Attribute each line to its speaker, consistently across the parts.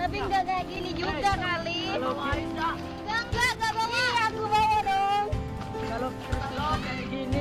Speaker 1: Tapi nggak kayak gini juga kali.
Speaker 2: Kalau Aisyah,
Speaker 1: Nggak bawa. Iya, aku bawa dong.
Speaker 2: kalau kayak gini.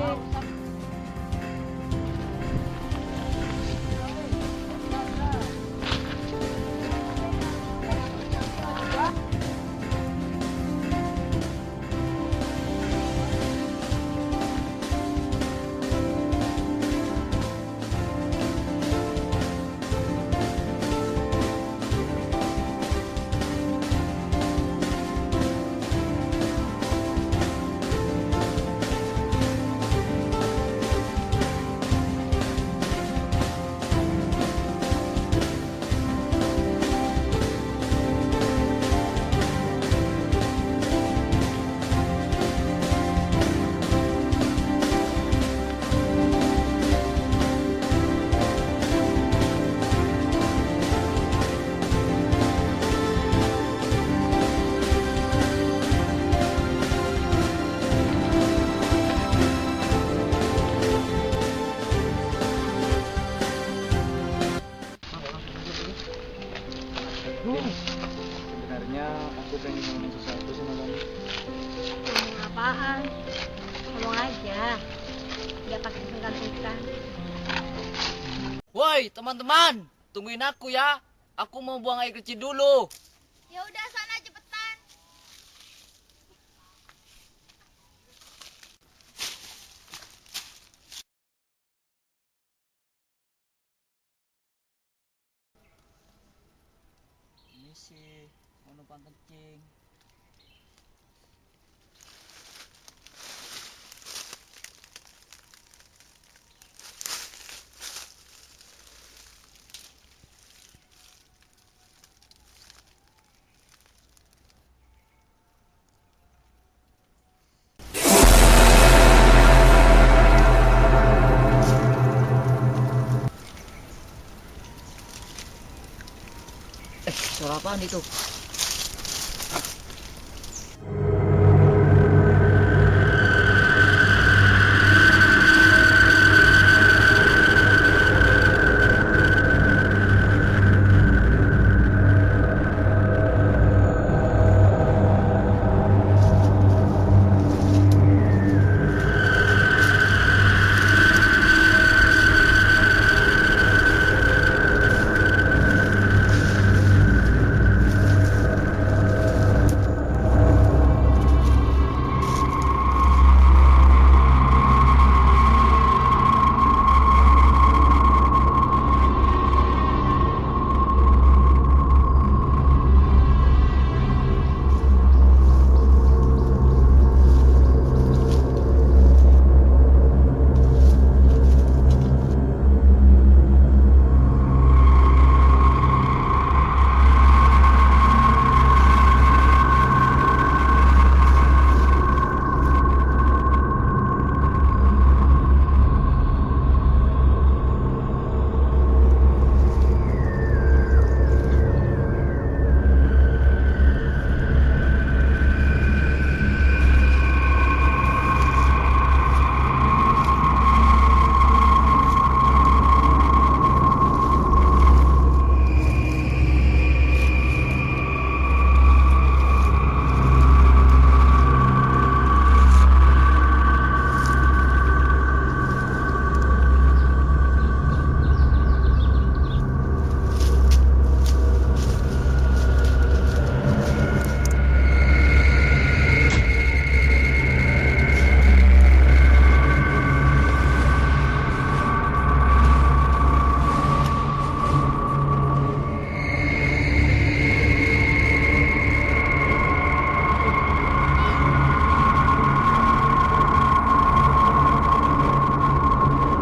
Speaker 2: Sebenarnya aku pengen ngomong sesuatu sama kamu.
Speaker 1: Ngomong apaan? Ngomong aja. Nggak pakai sungkan-sungkan.
Speaker 3: Woi, teman-teman, tungguin aku ya. Aku mau buang air kecil dulu.
Speaker 1: Ya udah sana cepetan.
Speaker 3: Ini sih mau numpang kencing. Suara apaan itu?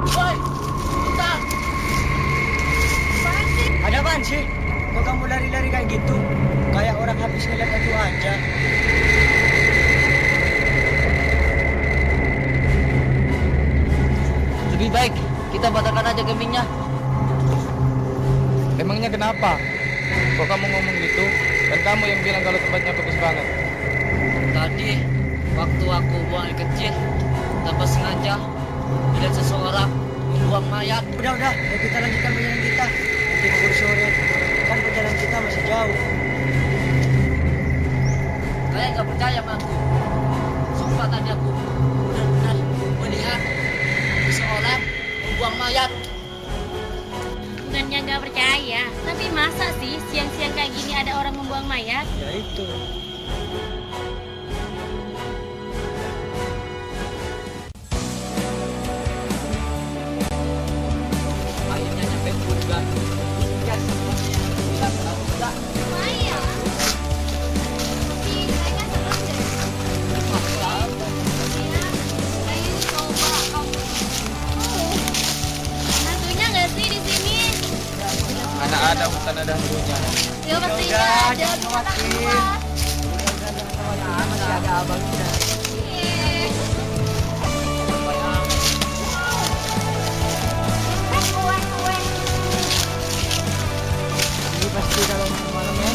Speaker 3: Woi, bentar.
Speaker 2: Ada apaan sih? Kok kamu lari-lari kayak gitu? Kayak orang habis ngeliat hantu aja.
Speaker 3: Lebih baik kita batalkan aja campingnya.
Speaker 4: Emangnya kenapa? Kok kamu ngomong gitu? Dan kamu yang bilang kalau tempatnya bagus banget.
Speaker 3: Tadi waktu aku buang air kecil, tanpa sengaja melihat seseorang membuang mayat.
Speaker 2: Udah, ayo kita lanjutkan perjalanan kita. Nanti keburu sore. Kan perjalanan kita masih jauh.
Speaker 3: Kalian nggak percaya sama aku? Sumpah tadi aku benar-benar melihat seseorang membuang mayat.
Speaker 1: Bukannya nggak percaya, tapi masa sih siang-siang kayak gini ada orang membuang mayat?
Speaker 2: Ya itu.
Speaker 3: Akhirnya nyampe juga. Ya, semuanya bilang tahu enggak?
Speaker 1: Lumayan. Tapi kayaknya serem deh. Ya, kayaknya coba kamu. Hantunya nggak sih di sini?
Speaker 4: Mana ada hutan ada hantunya.
Speaker 1: Ya pastinya
Speaker 2: Udah,
Speaker 1: ada
Speaker 2: jangan
Speaker 1: di
Speaker 2: khawatir.
Speaker 1: atas.
Speaker 2: Masih ada abangnya.
Speaker 1: Iya. Kue.
Speaker 2: Ini pasti kalau malam ya.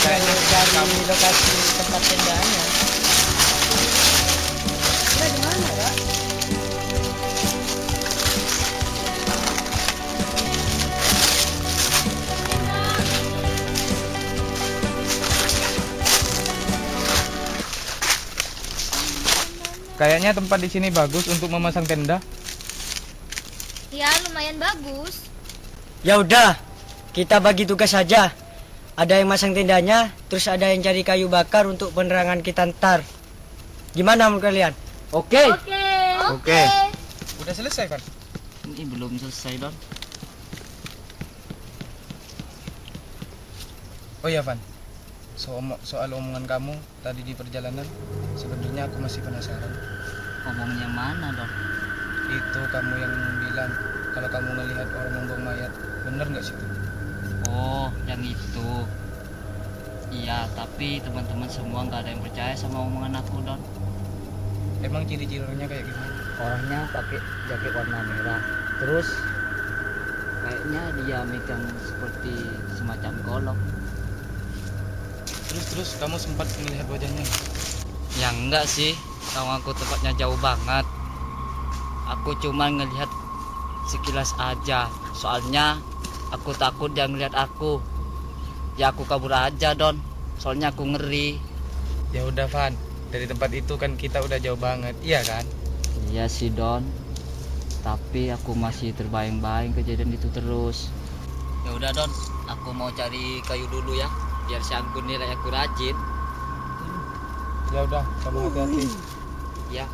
Speaker 4: Kayaknya
Speaker 2: Dari
Speaker 4: kamu
Speaker 2: lokasi tempat tendanya. Ya di mana ya?
Speaker 4: Kayaknya tempat di sini bagus untuk memasang tenda.
Speaker 1: Ya lumayan bagus.
Speaker 2: Ya udah, kita bagi tugas saja. Ada yang masang tendanya, terus ada yang cari kayu bakar untuk penerangan kita ntar. Gimana menurut kalian?
Speaker 3: Oke.
Speaker 2: Oke.
Speaker 4: Udah selesai kan?
Speaker 3: Ini belum selesai, Don.
Speaker 4: Oh iya Van, soal omongan kamu tadi di perjalanan, sebenarnya aku masih penasaran.
Speaker 3: Ngomongnya mana, Don?
Speaker 4: Itu kamu yang bilang kalau kamu ngelihat orang membuang mayat, bener nggak sih itu?
Speaker 3: Oh, yang itu. Iya, tapi teman-teman semua nggak ada yang percaya sama omongan aku, Don.
Speaker 4: Emang ciri-cirinya kayak gimana?
Speaker 3: Orangnya pakai jaket warna merah. Terus kayaknya dia megang seperti semacam golok.
Speaker 4: Terus kamu sempat melihat wajahnya?
Speaker 3: Ya enggak sih, tahu aku tempatnya jauh banget. Aku cuma ngelihat sekilas aja. Soalnya aku takut dia ngelihat aku. Ya aku kabur aja, Don. Soalnya aku ngeri.
Speaker 4: Ya udah Van, dari tempat itu kan kita udah jauh banget, iya kan?
Speaker 3: Iya sih, Don. Tapi aku masih terbayang-bayang kejadian itu terus. Ya udah, Don. Aku mau cari kayu dulu ya, biar si Anggun nilai aku rajin.
Speaker 4: Ya udah, kamu hati-hati.
Speaker 3: Ya.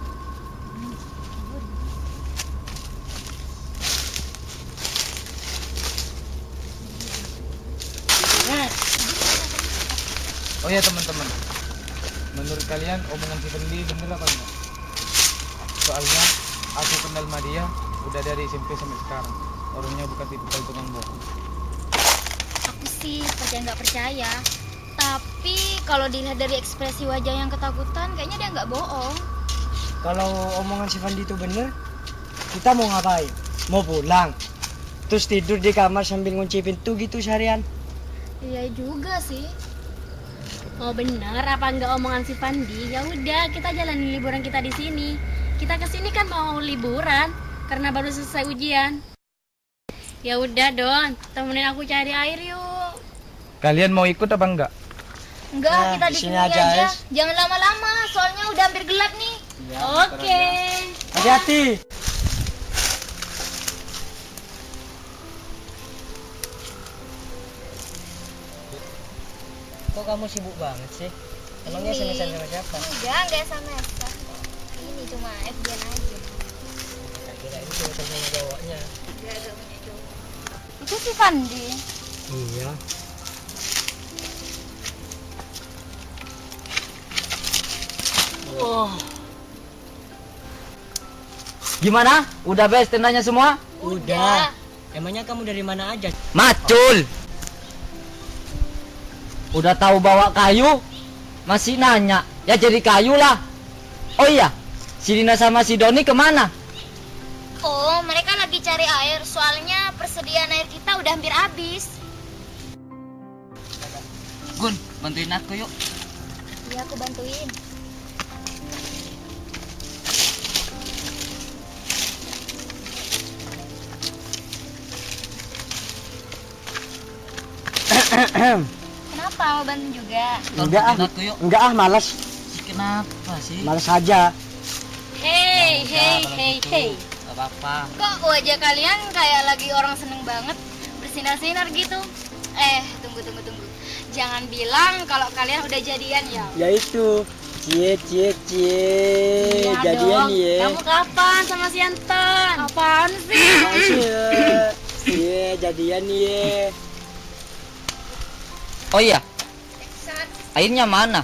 Speaker 4: Oh ya teman-teman, menurut kalian omongan si Fendi bener apa enggak? Soalnya aku kenal sama dia udah dari SMP sampai sekarang. Orangnya bukan tipikal tukang bohong.
Speaker 1: Aku sih percaya nggak percaya. Tapi kalau dilihat dari ekspresi wajah yang ketakutan, kayaknya dia nggak bohong.
Speaker 2: Kalau omongan si Fandi itu bener, kita mau ngapain? Mau pulang? Terus tidur di kamar sambil ngunci pintu gitu seharian?
Speaker 1: Iya juga sih. Oh bener apa enggak omongan si Fandi? Ya udah kita jalanin liburan kita di sini. Kita kesini kan mau liburan karena baru selesai ujian. Ya udah Don, temenin aku cari air yuk.
Speaker 4: Kalian mau ikut apa enggak?
Speaker 1: Enggak,
Speaker 2: Nah,
Speaker 1: kita
Speaker 2: di
Speaker 1: di
Speaker 2: sini
Speaker 1: sini
Speaker 2: aja,
Speaker 1: aja.
Speaker 2: Es.
Speaker 1: Jangan lama-lama, soalnya udah hampir gelap nih.
Speaker 2: Iya,
Speaker 1: Oke.
Speaker 2: Hati-hati. Kok kamu sibuk banget sih? Emangnya
Speaker 1: Ini.
Speaker 2: SMS sama siapa?
Speaker 1: Enggak SMS. Ini cuma FB-an aja.
Speaker 2: Kira ini SMS sama cowoknya.
Speaker 1: Enggak punya cowok. Itu si Fandi.
Speaker 2: Iya.
Speaker 3: Oh. Gimana? Udah beres tendanya semua?
Speaker 2: Udah. Emangnya kamu dari mana aja?
Speaker 3: Macul. Udah tahu bawa kayu, masih nanya. Ya jadi kayu lah. Oh iya, Si Dina sama si Doni kemana?
Speaker 5: Oh, mereka lagi cari air. Soalnya persediaan air kita udah hampir habis.
Speaker 3: Gun, bantuin aku yuk.
Speaker 5: Iya, aku bantuin. Kenapa mau bantu juga?
Speaker 3: Ton,
Speaker 2: Enggak ah,
Speaker 3: bantuin aku yuk.
Speaker 2: enggak ah, malas.
Speaker 3: Kenapa sih?
Speaker 2: Malas saja.
Speaker 1: Hei, hei,
Speaker 3: Kalau
Speaker 1: hei,
Speaker 3: gitu,
Speaker 1: hei.
Speaker 3: nggak apa-apa.
Speaker 5: Kok wajah kalian kayak lagi orang seneng banget bersinar-sinar gitu? Tunggu. Jangan bilang kalau kalian udah jadian ya.
Speaker 2: Ya itu. Cie.
Speaker 1: Iya
Speaker 2: Jadian
Speaker 1: dong.
Speaker 2: ye.
Speaker 1: Kamu kapan sama si Anton? Apaan sih?
Speaker 2: Masih. Cie, jadian ye.
Speaker 3: Oh iya, airnya mana?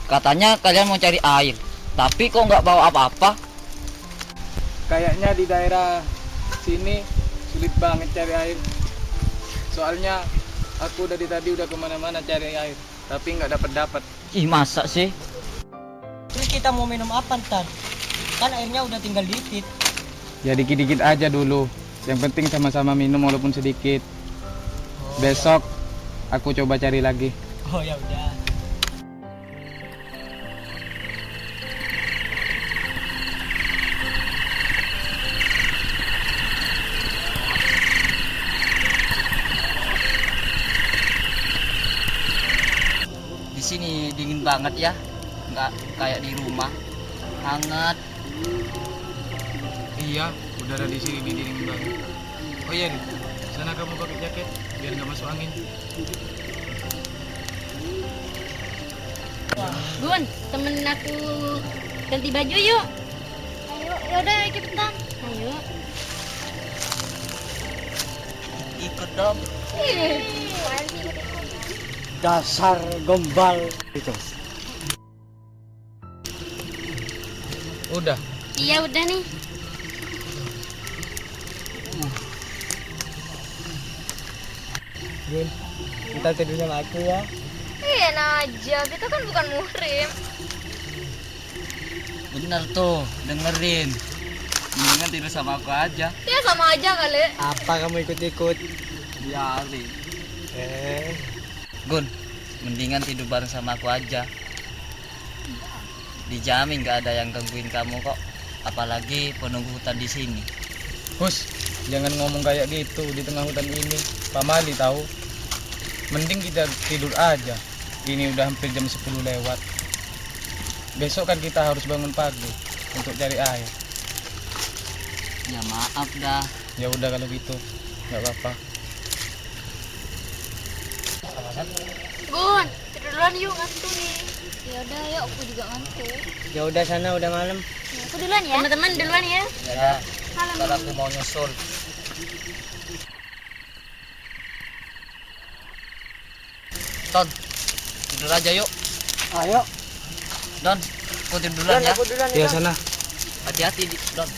Speaker 3: Katanya kalian mau cari air, tapi kok nggak bawa apa-apa?
Speaker 4: Kayaknya di daerah sini sulit banget cari air. Soalnya aku dari tadi udah kemana-mana cari air, tapi nggak dapat.
Speaker 3: Ih, masa sih?
Speaker 2: Terus kita mau minum apa ntar? Kan airnya udah tinggal dikit.
Speaker 4: Ya dikit-dikit aja dulu. Yang penting sama-sama minum walaupun sedikit. Besok aku coba cari lagi.
Speaker 2: Oh ya udah.
Speaker 3: Di sini dingin banget ya, nggak kayak di rumah, hangat.
Speaker 4: Iya, udara di sini dingin banget. Oh iya, Rin. Sana kamu pakai jaket biar nggak masuk angin.
Speaker 1: Gun, temenin aku ganti baju yuk.
Speaker 5: Ayo, yaudah cepetan.
Speaker 1: Ayo.
Speaker 3: Ikut dong.
Speaker 2: Dasar gombal itu.
Speaker 4: Udah.
Speaker 1: Iya udah nih.
Speaker 2: Gun, kita tidur sama aku ya.
Speaker 5: Iya aja, kita kan bukan muhrim.
Speaker 3: Bener tuh, dengerin. Mendingan tidur sama aku aja.
Speaker 5: Ya sama aja kali.
Speaker 2: Apa kamu ikut-ikut?
Speaker 3: Biarin.
Speaker 2: Eh,
Speaker 3: Gun, mendingan tidur bareng sama aku aja. Dijamin nggak ada yang gangguin kamu kok. Apalagi penunggu hutan di sini.
Speaker 4: Hus, jangan ngomong kayak gitu di tengah hutan ini. Pak Mali tahu. Mending kita tidur aja. Ini udah hampir jam 10 lewat. Besok kan kita harus bangun pagi untuk cari air.
Speaker 3: Ya maaf dah.
Speaker 4: Ya udah kalau gitu, nggak apa-apa.
Speaker 1: Gun, tidur duluan yuk, ngantuk nih.
Speaker 5: Ya udah, yuk aku juga ngantuk.
Speaker 2: ya udah sana udah malam.
Speaker 5: Aku duluan ya.
Speaker 1: Teman-teman duluan ya.
Speaker 3: Ya, ntar aku mau nyusul. Ton, tidur aja yuk.
Speaker 2: Ayo.
Speaker 3: Don, aku tidur duluan ya.
Speaker 2: Aku duluan
Speaker 4: Ya sana.
Speaker 3: Hati-hati, Don.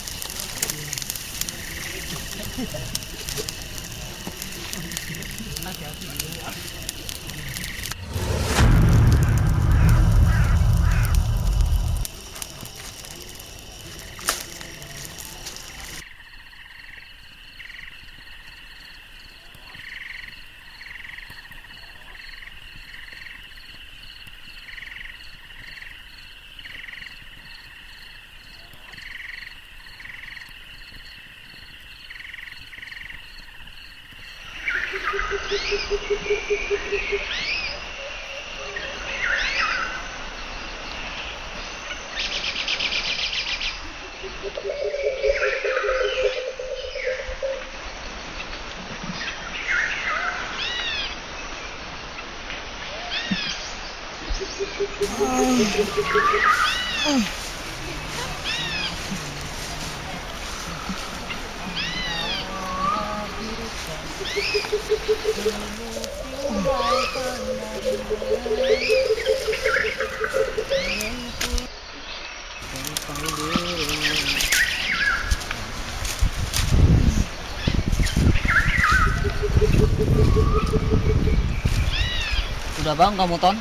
Speaker 3: Udah bang, kamu Ton?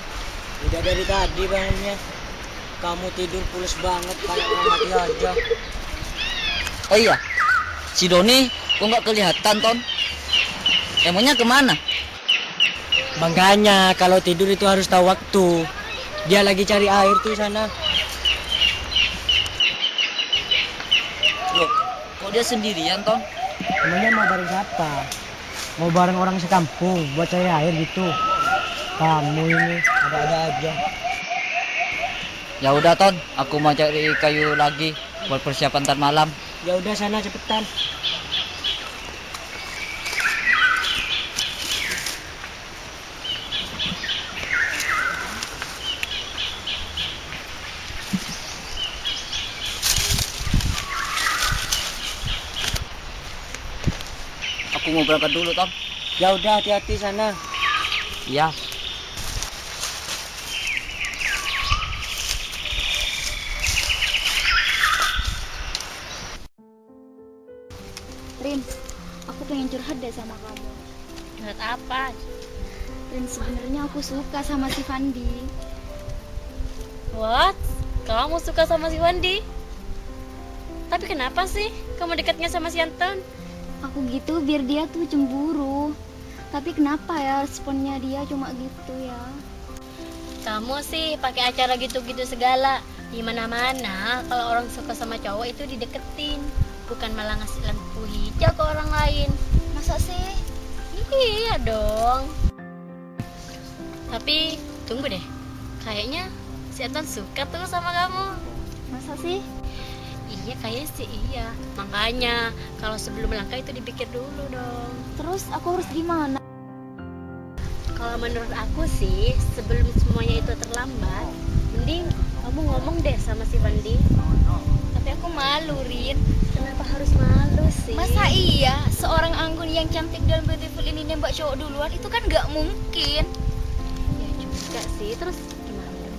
Speaker 2: Udah dari tadi bangunnya. kamu tidur pules banget kayak orang mati aja.
Speaker 3: Oh iya, si Doni kok nggak kelihatan, Ton? Emangnya kemana?
Speaker 2: Makanya kalau tidur itu harus tahu waktu. Dia lagi cari air tuh sana.
Speaker 3: Loh, kok dia sendirian, Ton?
Speaker 2: Emangnya mau bareng siapa? Mau bareng orang sekampung buat cari air gitu. Kamu ini ada-ada aja.
Speaker 3: Ya udah, Ton, aku mau cari kayu lagi buat persiapan ntar malam.
Speaker 2: Ya udah sana cepetan.
Speaker 3: Aku mau berangkat dulu, Ton.
Speaker 2: Ya udah hati-hati sana.
Speaker 3: Iya.
Speaker 5: Rin, aku pengen curhat deh sama kamu.
Speaker 1: Curhat apa?
Speaker 5: Rin, sebenarnya aku suka sama si Fandi.
Speaker 1: What? Kamu suka sama si Wandi? Tapi kenapa sih kamu dekatnya sama si Anton?
Speaker 5: Aku gitu biar dia tuh cemburu. Tapi kenapa ya responnya dia cuma gitu ya?
Speaker 1: Kamu sih pakai acara gitu-gitu segala. Di mana-mana kalau orang suka sama cowok itu dideketin, bukan malah ngasih lampu hijau ke orang lain.
Speaker 5: Masa sih?
Speaker 1: Iya dong. Tapi tunggu deh, kayaknya si Anton suka tuh sama kamu.
Speaker 5: Masa sih?
Speaker 1: Iya kayaknya sih iya. Makanya kalau sebelum melangkah itu dipikir dulu dong.
Speaker 5: Terus aku harus gimana?
Speaker 1: Kalau menurut aku sih sebelum semuanya itu terlambat, mending kamu ngomong deh sama si Fandi.
Speaker 5: Tapi aku malu, Rin.
Speaker 1: Kenapa harus malu sih?
Speaker 5: Masa iya seorang anggun yang cantik dan beautiful ini nembak cowok duluan? Itu kan gak mungkin.
Speaker 1: Ya juga sih. Terus gimana dong?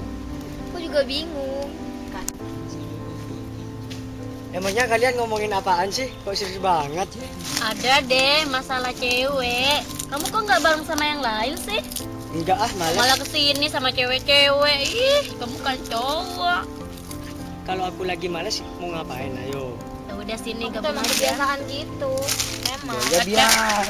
Speaker 5: Aku juga bingung.
Speaker 2: Emangnya kalian ngomongin apaan sih? Kok serius banget?
Speaker 1: Ada deh masalah cewek. Kamu kok nggak bareng sama yang lain sih?
Speaker 2: Enggak ah,
Speaker 1: Malah
Speaker 2: malas.
Speaker 1: kesini sama cewek-cewek. Ih, kamu kan cowok.
Speaker 2: Kalau aku lagi malas mau ngapain? Ayo.
Speaker 1: Ya udah sini
Speaker 5: Aku tuh
Speaker 1: gabung
Speaker 5: emang
Speaker 1: aja.
Speaker 5: kebiasaan gitu. Emang.
Speaker 2: Ya biar.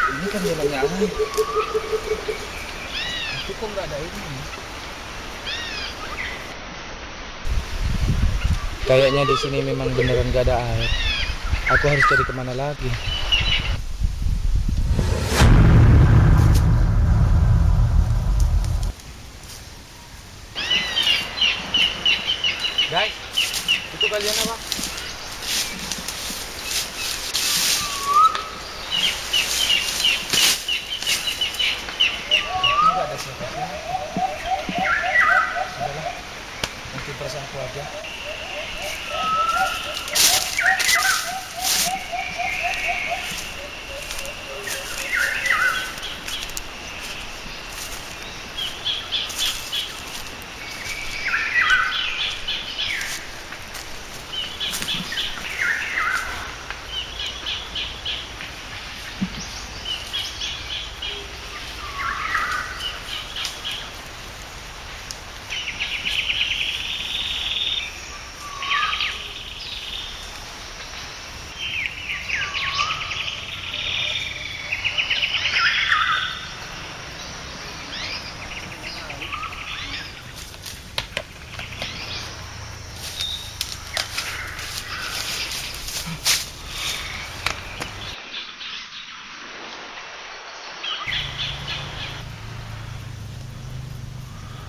Speaker 4: Ini kan jalannya air. Tapi kok nggak ada ini? Kayaknya di sini memang beneran gak ada air. Aku harus cari kemana lagi? Guys, itu kalian apa? Nggak ada siapa-siapa. Sudahlah, mungkin perasaanku aja.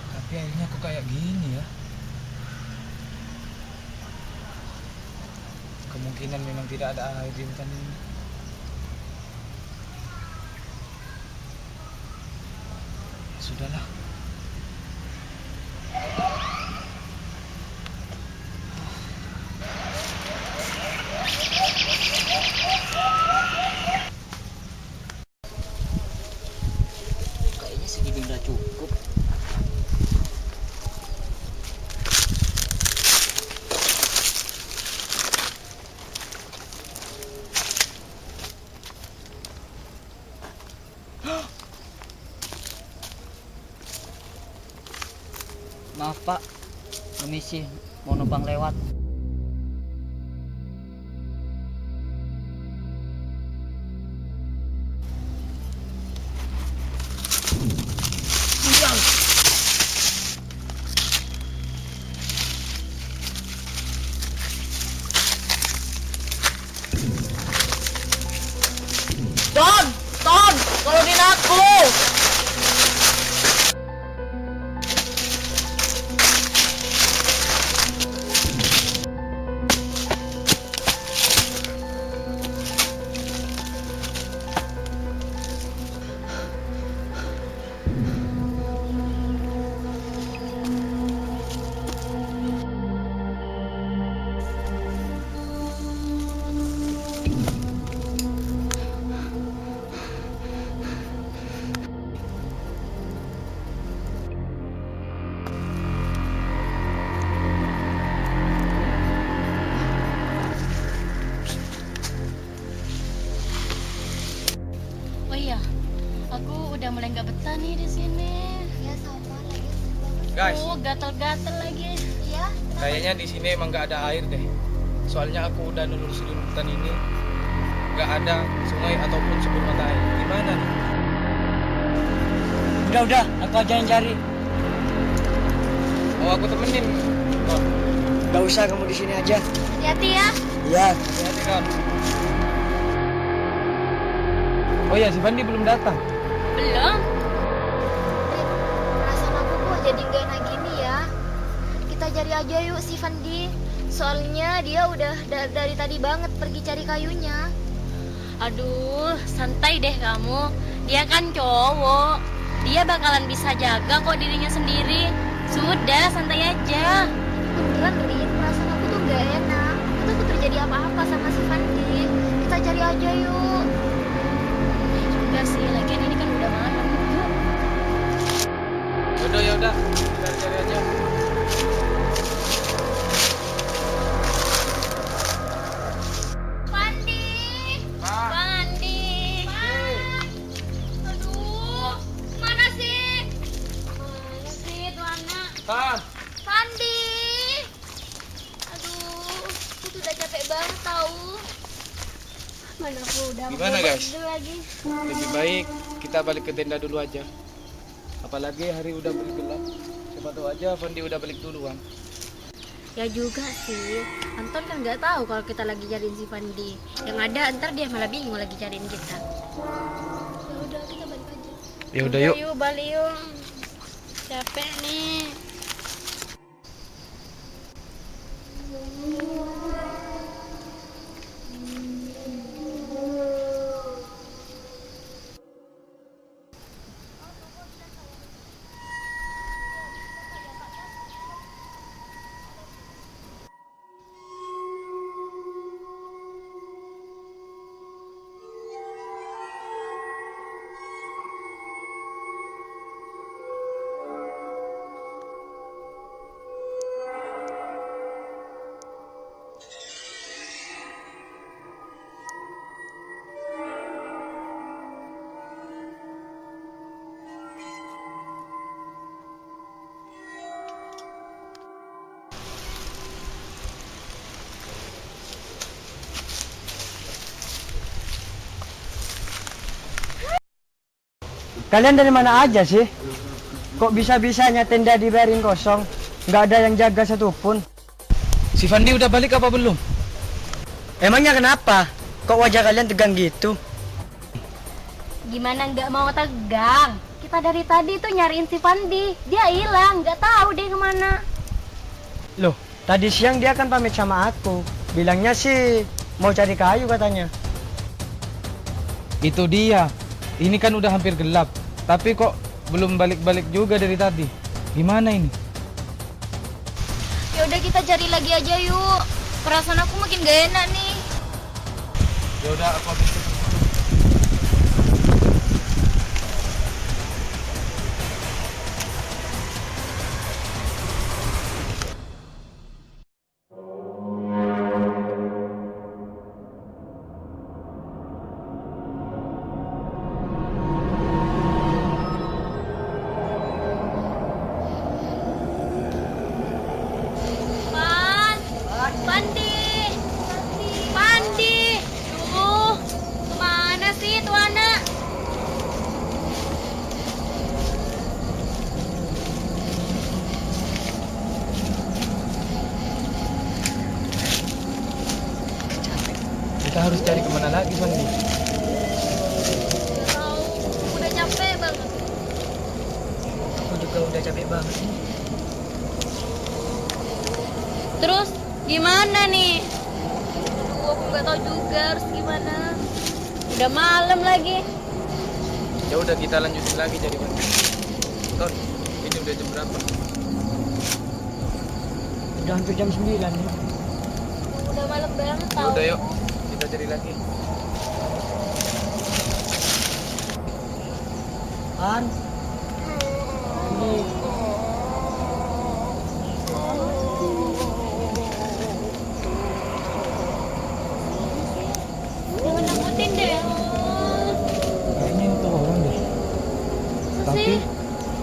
Speaker 4: Tapi akhirnya kok kayak gini ya? Kemungkinan memang tidak ada air di hutan ini. Sudahlah.
Speaker 3: Kayaknya segini udah cukup. Maaf Pak, permisi, mau numpang lewat.
Speaker 2: Ton! Ton! Tolongin aku!
Speaker 1: Oh iya, aku udah mulai nggak betah nih di sini.
Speaker 5: Ya sama lagi asik banget.
Speaker 4: Guys,
Speaker 1: Oh, gatel-gatel lagi.
Speaker 5: Iya.
Speaker 4: kayaknya di sini emang nggak ada air deh. Soalnya aku udah nelusurin hutan ini, nggak ada sungai ataupun sumber mata air. Gimana nih?
Speaker 2: Udah, aku aja yang cari.
Speaker 4: Oh, aku temenin. Ton,
Speaker 2: Gak usah, kamu di sini aja.
Speaker 5: Hati-hati ya.
Speaker 2: Iya.
Speaker 4: hati-hati Ton. Oh iya, si Fandi belum datang.
Speaker 1: Belum?
Speaker 5: Perasaan aku kok jadi gak enak gini ya. Kita cari aja yuk si Fandi. Soalnya dia udah dari tadi banget pergi cari kayunya.
Speaker 1: Aduh, santai deh kamu. Dia kan cowok. Dia bakalan bisa jaga kok dirinya sendiri. Sudah, santai aja.
Speaker 5: Beneran Rin, perasaan aku tuh gak enak. Itu tuh terjadi apa-apa sama si Fandi. Kita cari aja yuk.
Speaker 1: Juga sih, lagian ini kan udah malam. Yuk.
Speaker 4: Ya udah, kita cari aja.
Speaker 5: Fandi.
Speaker 4: Pak,
Speaker 1: Fandi.
Speaker 5: Aduh, mana sih?
Speaker 1: Mana sih tuh anak?
Speaker 4: Pak.
Speaker 5: Fandi. Aduh, aku tuh udah capek banget tahu.
Speaker 1: Mana aku udah
Speaker 4: Gimana,
Speaker 1: mau
Speaker 4: guys?
Speaker 1: tidur lagi.
Speaker 4: Lebih baik kita balik ke tenda dulu aja. Apalagi hari udah bergelap. Siapa tahu aja Fandi udah balik duluan.
Speaker 1: Ya juga sih, Anton kan nggak tahu kalau kita lagi cariin si Fandi. Yang ada ntar dia malah bingung lagi cariin kita.
Speaker 5: Ya udah, kita balik aja.
Speaker 4: Ya udah yuk.
Speaker 1: Yuk balik yuk. Capek nih.
Speaker 2: Kalian dari mana aja sih? Kok bisa-bisanya tenda dibiarin kosong? Nggak ada yang jaga satupun.
Speaker 4: Si Fandi udah balik apa belum?
Speaker 2: Emangnya kenapa? Kok wajah kalian tegang gitu?
Speaker 1: Gimana nggak mau tegang? Kita dari tadi tuh nyariin si Fandi. Dia hilang, nggak tahu deh kemana.
Speaker 2: Loh, tadi siang dia kan pamit sama aku. Bilangnya sih mau cari kayu katanya.
Speaker 4: Itu dia. Ini kan udah hampir gelap. Tapi kok belum balik-balik juga dari tadi. Gimana ini?
Speaker 5: Ya udah kita cari lagi aja yuk. Perasaan aku makin gak enak nih.
Speaker 4: Ya udah aku ambil.
Speaker 5: Pandi, Pandi, tuh kemana sih tuh anak?
Speaker 4: Kita harus cari kemana lagi, Fandi?
Speaker 5: Tahu, udah capek banget.
Speaker 2: Aku juga udah capek banget nih.
Speaker 5: Terus gimana nih? Aduh, aku nggak tahu juga harus gimana. Udah malam lagi.
Speaker 4: Ya udah kita lanjutin lagi cari Fandi. Ton, ini udah jam berapa?
Speaker 2: Udah hampir jam 9 nih.
Speaker 5: Udah malam banget
Speaker 4: Ya
Speaker 5: tau.
Speaker 4: udah yuk, kita cari lagi.
Speaker 2: An, ini
Speaker 5: Jangan nakutin deh.
Speaker 4: Kayaknya itu orang deh.
Speaker 5: Masa
Speaker 4: Tapi
Speaker 5: sih?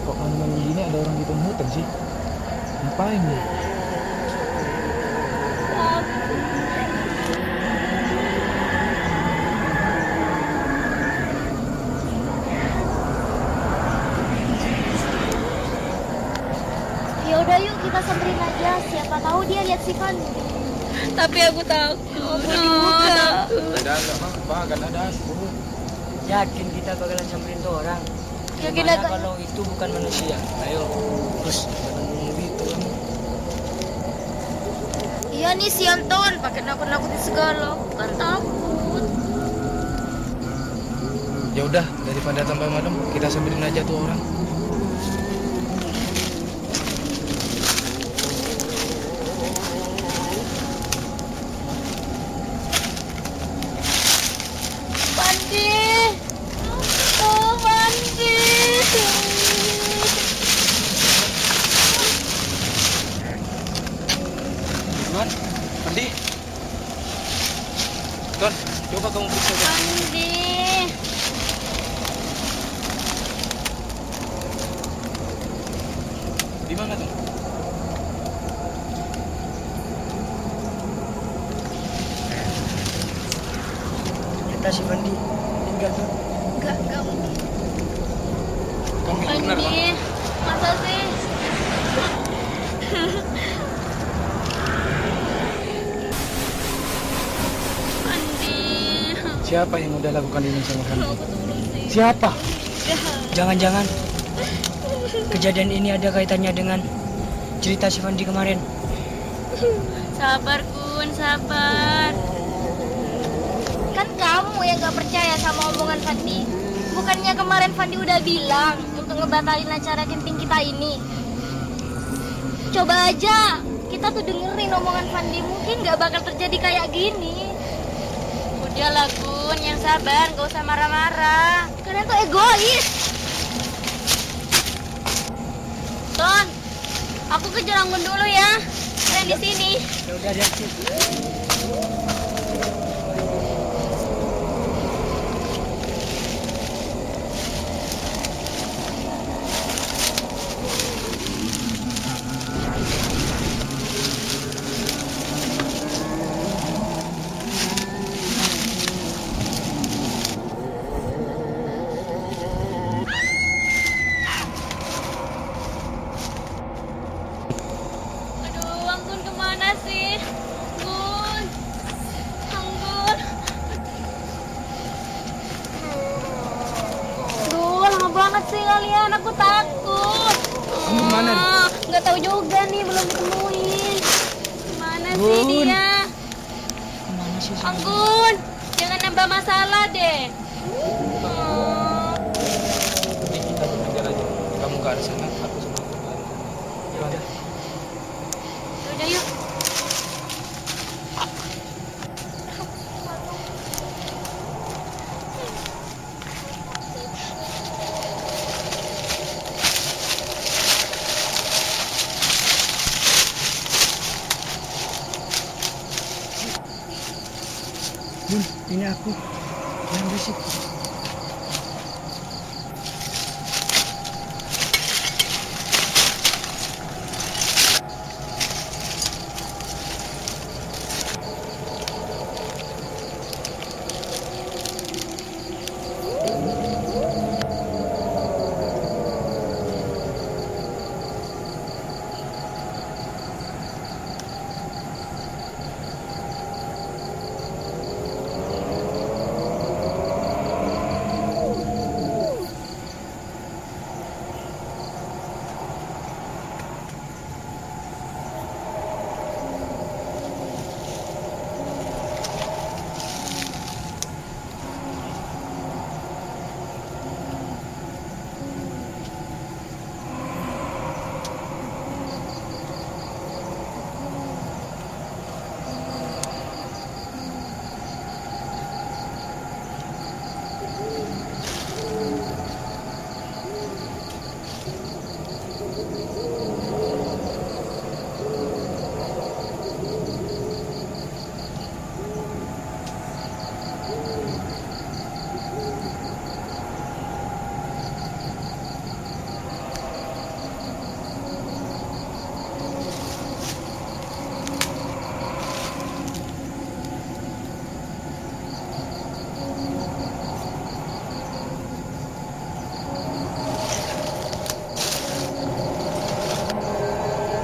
Speaker 4: kok malam-malam gini ada orang di tengah hutan sih? Ngapain nih?
Speaker 5: Ya udah yuk kita samperin aja. Siapa tahu dia lihat si Fandi. Tapi aku takut.
Speaker 4: Udah enggak apa-apa, kan ada aku.
Speaker 2: yakin kita bakalan samperin tuh orang.
Speaker 5: Yakin
Speaker 2: Gimana
Speaker 5: agak-
Speaker 2: kalau itu bukan manusia? Ayo, terus jangan ngomong gitu kamu.
Speaker 5: Iya nih si Anton, pakai nakut-nakutin segala. Bukan takut.
Speaker 4: Ya udah, daripada tambah malam, kita samperin aja tuh orang.
Speaker 5: Fandi. Oh, Fandi.
Speaker 4: Tuan, Fandi. Tuan, coba kamu periksa deh.
Speaker 5: Fandi.
Speaker 4: Di mana tuh?
Speaker 2: Kita si Fandi tinggal tuh.
Speaker 5: Enggak mungkin.
Speaker 4: Kamu itu benar, Bang?
Speaker 5: Fandi. Masa sih? Fandi.
Speaker 4: Siapa yang udah lakukan ini sama kamu?
Speaker 5: Aku tolong sih.
Speaker 4: Siapa?
Speaker 2: Jangan-jangan kejadian ini ada kaitannya dengan cerita si Fandi kemarin.
Speaker 5: Sabar Kun, sabar. Kan kamu yang gak percaya sama omongan Fandi. Bukannya kemarin Fandi udah bilang untuk ngebatalin acara camping kita ini. Coba aja kita tuh dengerin omongan Fandi, mungkin gak bakal terjadi kayak gini. Udahlah Kun, yang sabar, gak usah marah-marah. Kalian tuh egois. Ton, aku ke Jelanggun dulu ya. Kalian di sini.
Speaker 2: Ya udah hati.
Speaker 5: Aduh, Anggun kemana sih? Anggun, Anggun. Aduh, lama banget sih kalian. Aku takut.
Speaker 4: Kamu kemana, Ri?
Speaker 5: Nggak tahu juga nih, belum ketemuin. Kemana sih
Speaker 4: Gun.
Speaker 5: dia?
Speaker 1: Anggun, jangan nambah masalah deh. Oh.
Speaker 4: Jadi kita berpencar aja. Kamu ke arah sana, aku sama aku ke arah sana. Gimana?
Speaker 1: Yaudah yuk.
Speaker 2: Bun, ini aku. Jangan berisik.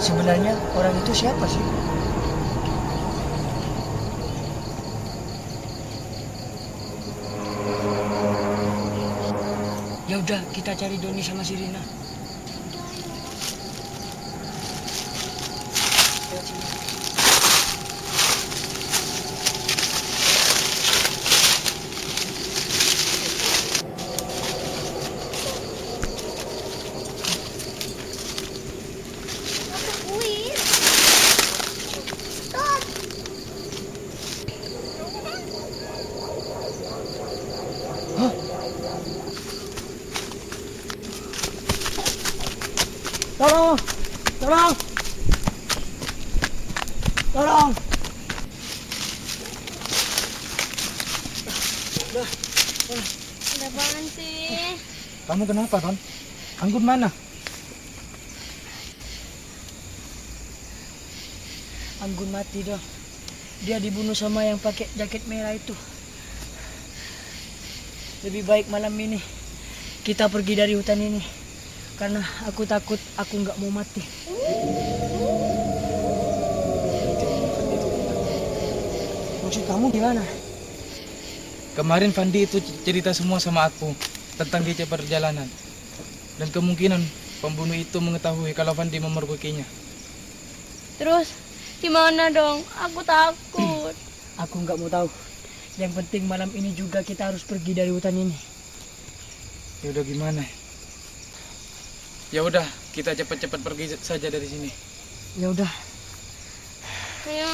Speaker 2: Sebenarnya orang itu siapa sih? Ya udah, kita cari Doni sama si Rina. Tolong! Tolong! Tolong!
Speaker 1: Ada apaan sih?
Speaker 4: Kamu kenapa, Ton? Anggun mana?
Speaker 2: Anggun mati dong. Dia dibunuh sama yang pakai jaket merah itu. Lebih baik malam ini kita pergi dari hutan ini. Karena aku takut aku nggak mau mati. Maksud kamu gimana?
Speaker 4: Kemarin Fandi itu cerita semua sama aku tentang dia perjalanan. Dan kemungkinan pembunuh itu mengetahui kalau Fandi memergokinya.
Speaker 1: Terus gimana dong? Aku takut.
Speaker 2: Aku nggak mau tahu. Yang penting malam ini juga kita harus pergi dari hutan ini.
Speaker 4: Ya udah gimana? Ya udah, kita cepat-cepat pergi saja dari sini.
Speaker 2: Ya udah.
Speaker 1: Ayo.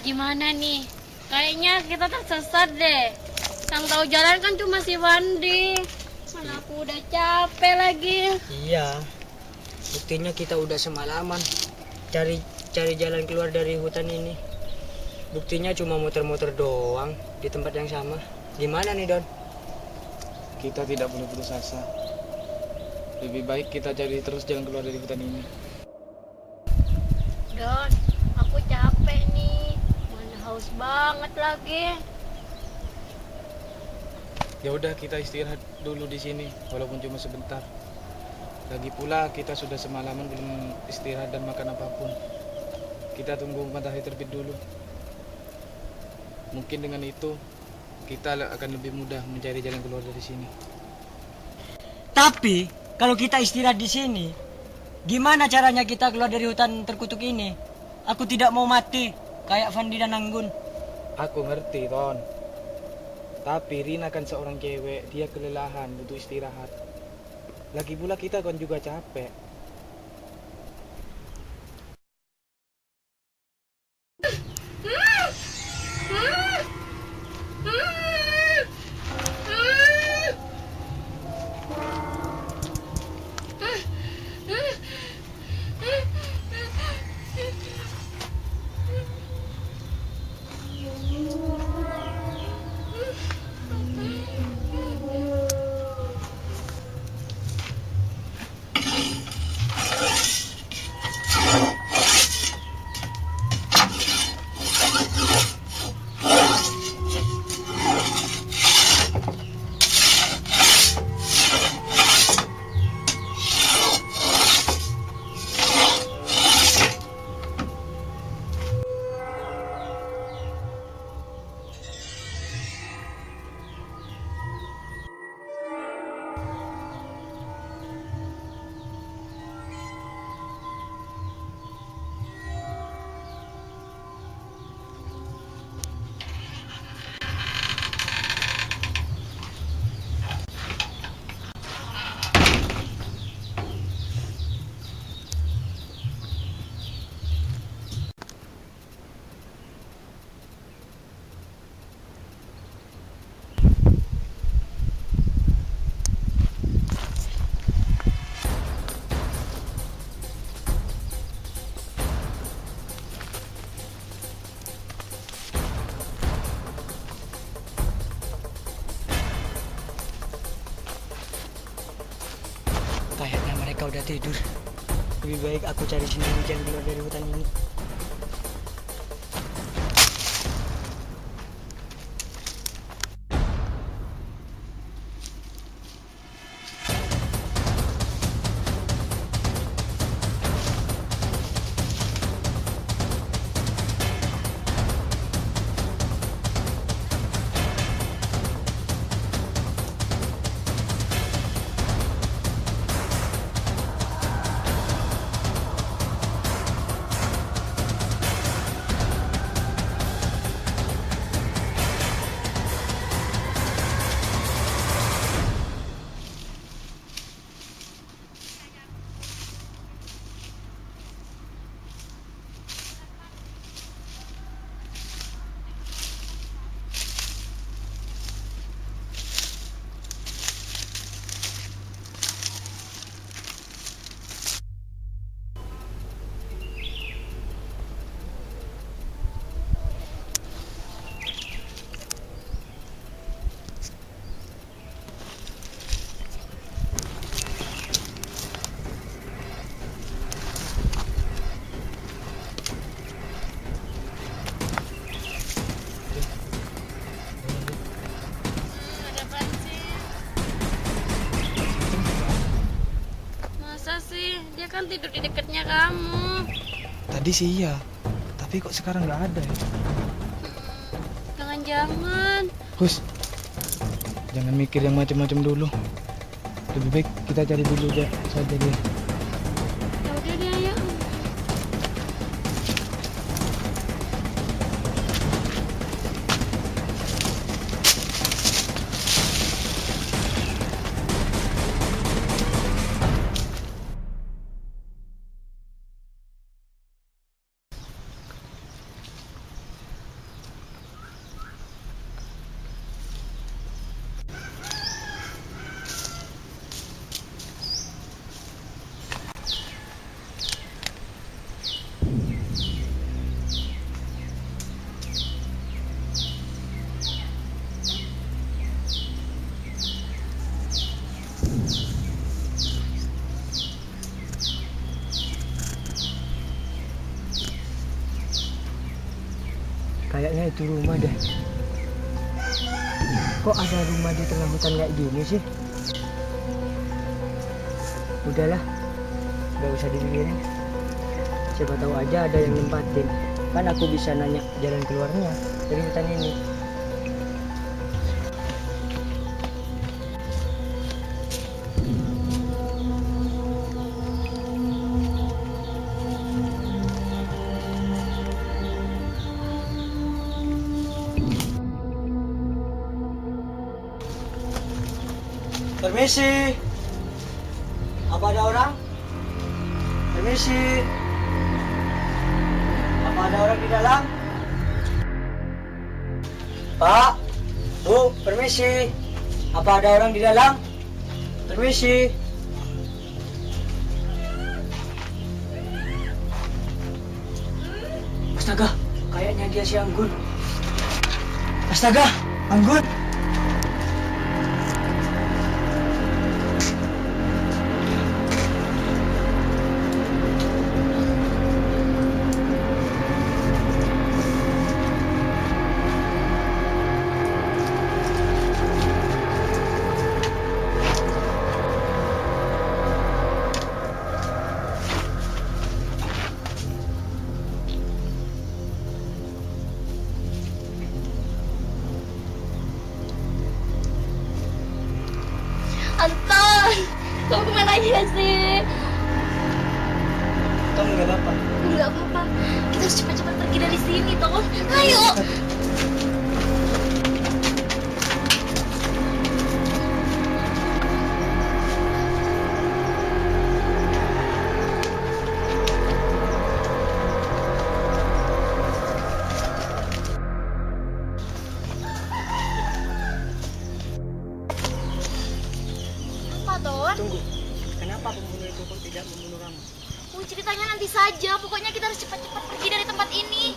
Speaker 1: Gimana nih? Kayaknya kita tersesat deh. Yang tahu jalan kan cuma si Wandi. Mana aku udah capek lagi.
Speaker 2: Iya. Buktinya kita udah semalaman cari jalan keluar dari hutan ini. Buktinya cuma muter-muter doang di tempat yang sama. Gimana nih, Don?
Speaker 4: Kita tidak boleh putus asa. Lebih baik kita cari terus jalan keluar dari hutan ini.
Speaker 1: Don, aku capek nih. Mana haus banget lagi.
Speaker 4: Ya udah, kita istirahat dulu di sini walaupun cuma sebentar. Lagi pula kita sudah semalaman belum istirahat dan makan apapun. Kita tunggu matahari terbit dulu. Mungkin dengan itu kita akan lebih mudah mencari jalan keluar dari sini.
Speaker 2: Tapi kalau kita istirahat di sini, gimana caranya kita keluar dari hutan terkutuk ini? Aku tidak mau mati kayak Fandi dan Anggun.
Speaker 4: Aku ngerti, Ton. Tapi Rina kan seorang cewek, dia kelelahan, butuh istirahat. Lagi pula kita kan juga capek.
Speaker 2: Kayaknya mereka udah tidur. Lebih baik aku cari sendiri jalan keluar dari hutan ini.
Speaker 1: Dia kan tidur di dekatnya kamu.
Speaker 4: Tadi sih iya, tapi kok sekarang nggak ada ya?
Speaker 1: Jangan-jangan.
Speaker 4: Hus, jangan mikir yang macam-macam dulu. Lebih baik kita cari dulu saja dia.
Speaker 1: Ya udah deh, ayo.
Speaker 2: Kayaknya itu rumah deh. Kok ada rumah di tengah hutan kayak gini sih? Udahlah, gak usah dipikirin. Siapa tahu aja ada yang nempatin. Kan aku bisa nanya jalan keluarnya dari hutan ini. Permisi. Apa ada orang? Permisi. Apa ada orang di dalam? Pak, Bu, permisi. Apa ada orang di dalam? Permisi. Astaga, kayaknya dia si Anggun. Astaga, Anggun.
Speaker 5: Anton, kamu kemana aja sih?
Speaker 2: Kamu nggak apa-apa?
Speaker 5: Enggak apa-apa. Kita harus cepat-cepat pergi dari sini, Ton. Ayo. Apa, Ton?
Speaker 2: Tunggu, kenapa pembunuh itu kok tidak membunuh kamu?
Speaker 5: Ceritanya nanti saja. Pokoknya kita harus cepat-cepat pergi dari tempat ini.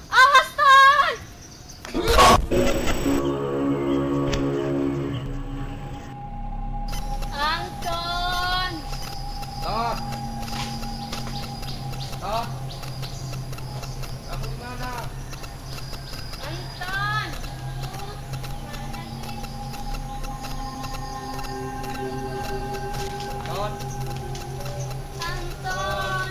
Speaker 5: Awas, Ton!
Speaker 1: Anton.
Speaker 4: Toh. Toh. Kamu di mana?
Speaker 1: Anton.
Speaker 4: Ton.
Speaker 1: Anton.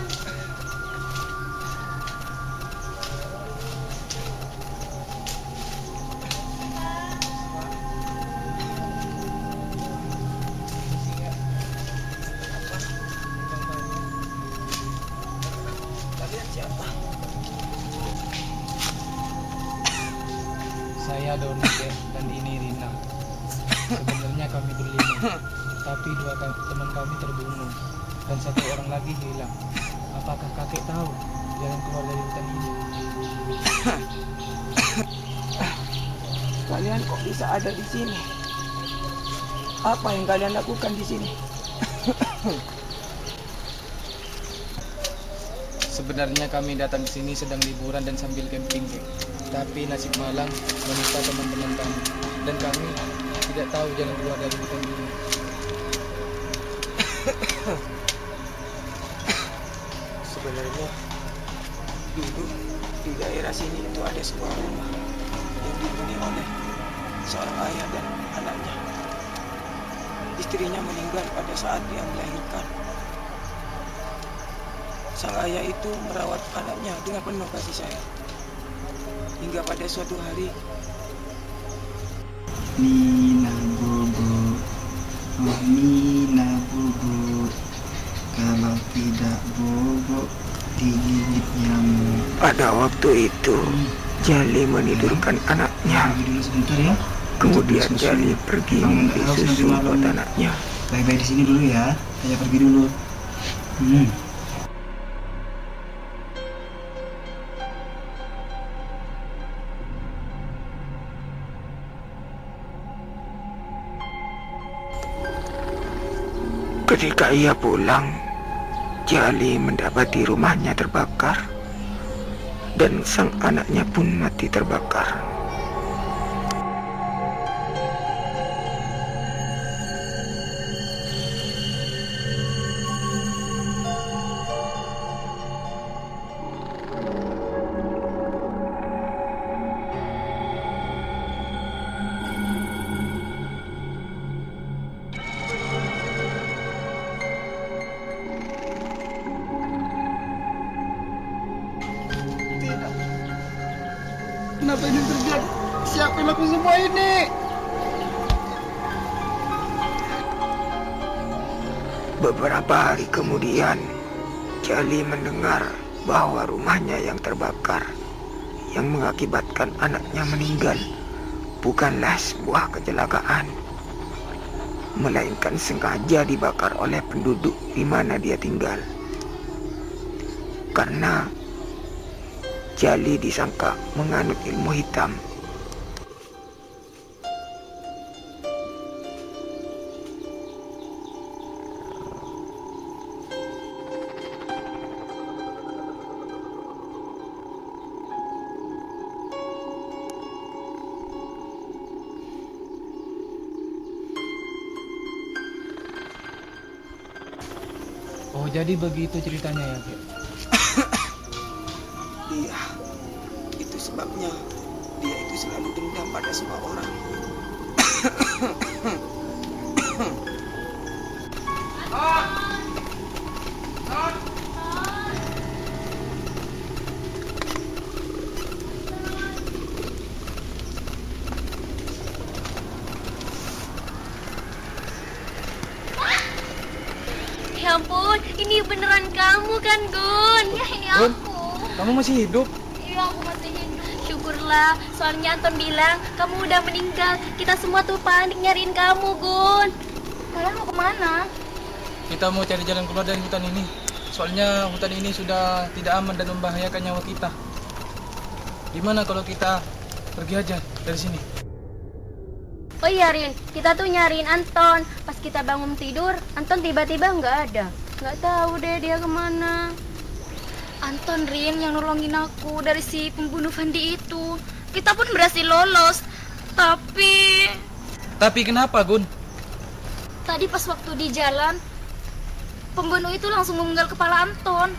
Speaker 2: Kalian siapa?
Speaker 4: Saya Doni dan ini Rina. Sebenarnya kami berlima, tapi teman kami terbunuh dan satu orang lagi hilang. Apakah kakek tahu jalan keluar dari hutan ini?
Speaker 2: Kalian kok bisa ada di sini? Apa yang kalian lakukan di sini?
Speaker 4: Sebenarnya kami datang ke sini sedang liburan dan sambil camping, Kek. Tapi nasib malang menimpa teman-teman kami dan kami tidak tahu jalan keluar dari hutan ini.
Speaker 2: Sebenarnya dulu di daerah sini itu ada sebuah rumah yang dihuni oleh seorang ayah dan anaknya. Istrinya meninggal pada saat dia melahirkan. Sang ayah itu merawat anaknya dengan penuh kasih sayang. Hingga pada suatu hari,
Speaker 6: Mina bobo, oh Mina bobo, kalau tidak bobo digigit nyamuk.
Speaker 2: pada waktu itu Jali menidurkan anaknya.
Speaker 6: Pergi dulu sebentar ya.
Speaker 2: Kemudian
Speaker 6: Untuk
Speaker 2: Jali
Speaker 6: susu.
Speaker 2: pergi
Speaker 6: Bangun
Speaker 2: membeli
Speaker 6: haus nanti
Speaker 2: susu
Speaker 6: malam.
Speaker 2: buat anaknya.
Speaker 6: Baik-baik di sini dulu ya. Saya pergi dulu. Hmm.
Speaker 2: Ketika ia pulang, Jali mendapati rumahnya terbakar dan sang anaknya pun mati terbakar.
Speaker 6: Kenapa ini terjadi? Siapa yang lakukan semua ini?
Speaker 7: Beberapa hari kemudian, Jali mendengar bahwa rumahnya yang terbakar, yang mengakibatkan anaknya meninggal, bukanlah sebuah kecelakaan, melainkan sengaja dibakar oleh penduduk di mana dia tinggal. Karena Jali disangka menganut ilmu hitam.
Speaker 4: Oh, jadi begitu ceritanya ya, Kek?
Speaker 7: Iya, itu sebabnya dia itu selalu dendam pada semua orang.
Speaker 5: Ya ampun, ini beneran kamu kan, Gun? Ya, ini
Speaker 4: Gun?
Speaker 5: aku.
Speaker 4: Kamu masih hidup?
Speaker 5: Iya, aku masih hidup. Syukurlah, soalnya Anton bilang kamu udah meninggal. Kita semua tuh panik nyariin kamu, Gun. Kalian mau kemana?
Speaker 4: Kita mau cari jalan keluar dari hutan ini. Soalnya hutan ini sudah tidak aman dan membahayakan nyawa kita. Gimana kalau kita pergi aja dari sini?
Speaker 5: Oh iya, Rin, kita tuh nyariin Anton. Pas kita bangun tidur, Anton tiba-tiba nggak ada. Nggak tahu deh dia kemana. Anton, Rin, yang nolongin aku dari si pembunuh Fandi itu. Kita pun berhasil lolos. Tapi
Speaker 4: Kenapa, Gun?
Speaker 5: tadi pas waktu di jalan, pembunuh itu langsung memenggal kepala Anton.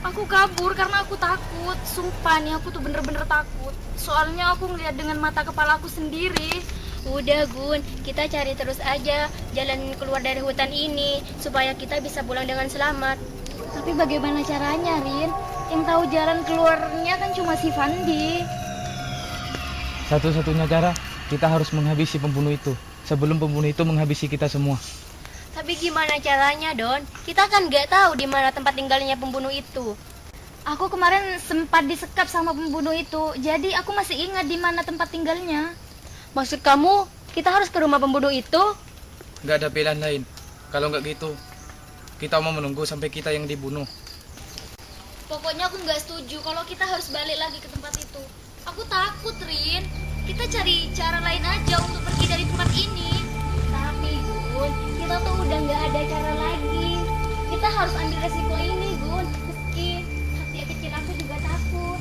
Speaker 5: Aku kabur karena aku takut. Sumpah nih, aku tuh bener-bener takut. Soalnya aku ngeliat dengan mata kepala aku sendiri. Udah, Gun, kita cari terus aja jalan keluar dari hutan ini supaya kita bisa pulang dengan selamat. Tapi bagaimana caranya, Rin? Yang tahu jalan keluarnya kan cuma si Fandi.
Speaker 4: Satu-satunya cara, kita harus menghabisi pembunuh itu sebelum pembunuh itu menghabisi kita semua.
Speaker 5: Tapi gimana caranya, Don? Kita kan nggak tahu di mana tempat tinggalnya pembunuh itu. Aku kemarin sempat disekap sama pembunuh itu, jadi aku masih ingat di mana tempat tinggalnya. Maksud kamu, kita harus ke rumah pembunuh itu?
Speaker 4: Nggak ada pilihan lain. Kalau nggak gitu, kita mau menunggu sampai kita yang dibunuh.
Speaker 5: Pokoknya aku nggak setuju kalau kita harus balik lagi ke tempat itu. Aku takut, Rin. Kita cari cara lain aja untuk pergi dari tempat ini. Tapi, Gun, kita tuh udah nggak ada cara lagi. Kita harus ambil resiko ini, Gun. Meski hati kecil aku juga takut.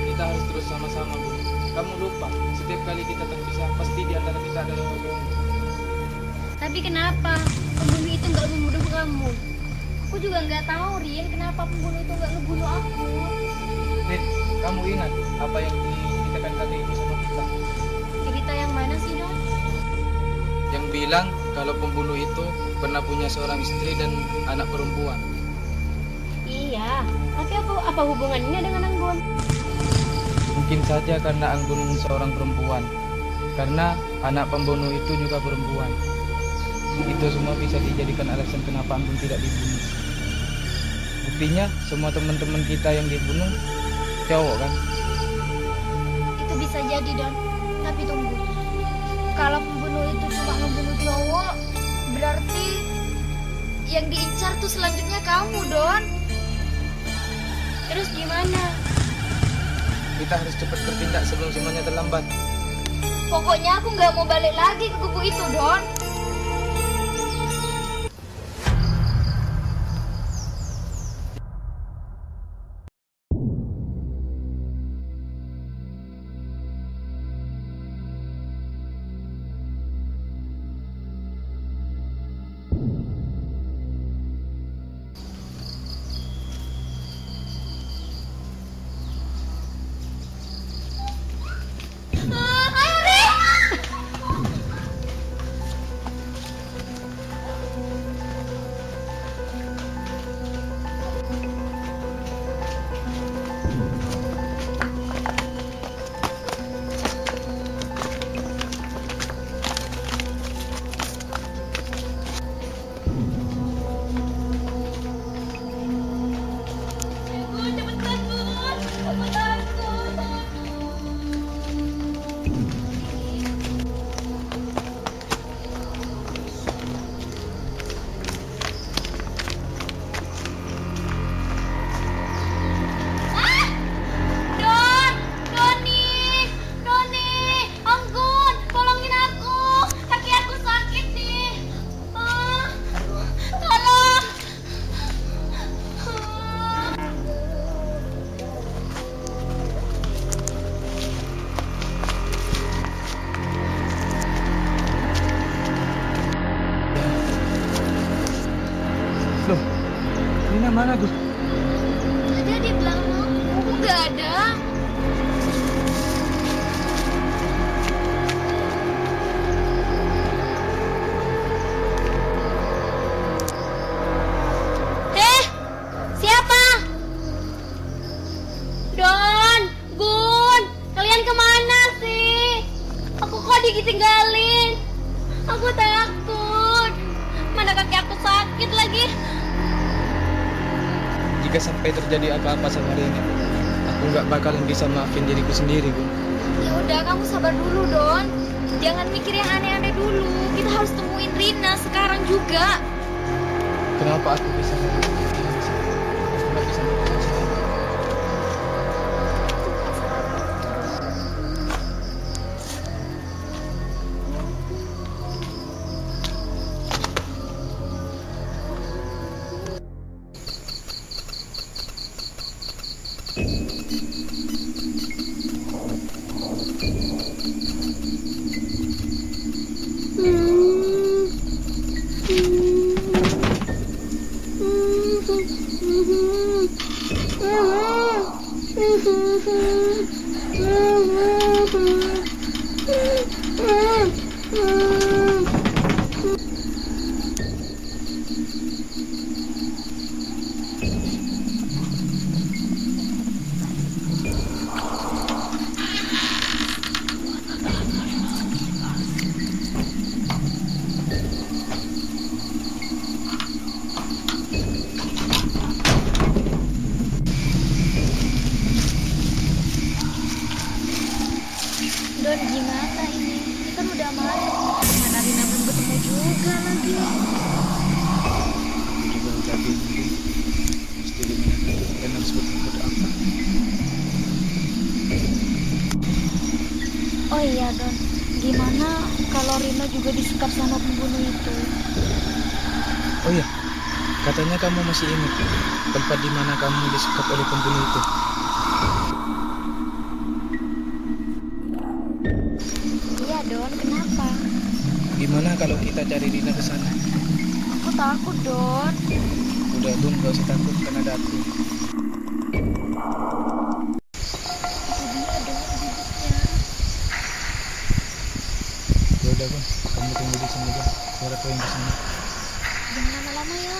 Speaker 4: Kita harus terus sama-sama, Bu. Kamu lupa, setiap kali kita terpisah, pasti di antara kita ada yang berbohong.
Speaker 5: Tapi kenapa pembunuh itu nggak membunuh kamu? Aku juga nggak tahu, Rin, kenapa pembunuh itu nggak ngebunuh aku.
Speaker 4: Rin, kamu ingat apa yang diceritakan kakek ibu sama kita?
Speaker 5: Cerita yang mana sih, Don?
Speaker 4: Yang bilang kalau pembunuh itu pernah punya seorang istri dan anak perempuan.
Speaker 5: Iya, tapi apa hubungannya dengan Anggun?
Speaker 4: Mungkin saja karena Anggun seorang perempuan. Karena anak pembunuh itu juga perempuan. Itu semua bisa dijadikan alasan kenapa Anggun tidak dibunuh. Buktinya semua teman-teman kita yang dibunuh cowok kan?
Speaker 5: Itu bisa jadi, Don. Tapi tunggu. Kalau pembunuh itu cuma ngebunuh cowok, berarti yang diincar tuh selanjutnya kamu, Don. Terus gimana?
Speaker 4: Kita harus cepat bertindak sebelum semuanya terlambat.
Speaker 5: Pokoknya aku nggak mau balik lagi ke kubu itu, Don.
Speaker 4: mana Gun?
Speaker 5: Ada di belakang aku, nggak ada.
Speaker 1: Siapa? Don, Gun, kalian kemana sih? Aku kok ditinggalin? Aku takut. Mana kaki aku sakit lagi.
Speaker 4: Jika sampai terjadi apa-apa sama Rina, aku nggak bakalan bisa maafin diriku sendiri, Gun.
Speaker 5: Ya udah, kamu sabar dulu, Don. Jangan mikir yang aneh-aneh dulu. Kita harus temuin Rina sekarang juga.
Speaker 4: Kenapa aku bisa melakukan ini? Aku nggak bisa melakukan sendiri.
Speaker 5: Don, gimana ini? Ini kan udah malam. Mana Rina belum ketemu juga lagi.
Speaker 4: Aku juga udah bingung. Mesti gimana dan harus berbuat apa?
Speaker 5: Oh iya, Don. Gimana kalau Rina juga disekap sama pembunuh itu?
Speaker 4: Oh iya, katanya kamu masih ingat tempat di mana kamu disekap oleh pembunuh itu.
Speaker 5: Iya, Don. Kenapa?
Speaker 4: Gimana kalau kita cari Rina ke sana?
Speaker 5: Aku takut, Don.
Speaker 4: Udah Gun, gak usah takut kan ada aku.
Speaker 5: Itu dia, Don, bibitnya.
Speaker 4: Ya udah Gun, kamu tunggu di sini aja. Biar aku yang ke sana.
Speaker 5: Jangan lama-lama ya.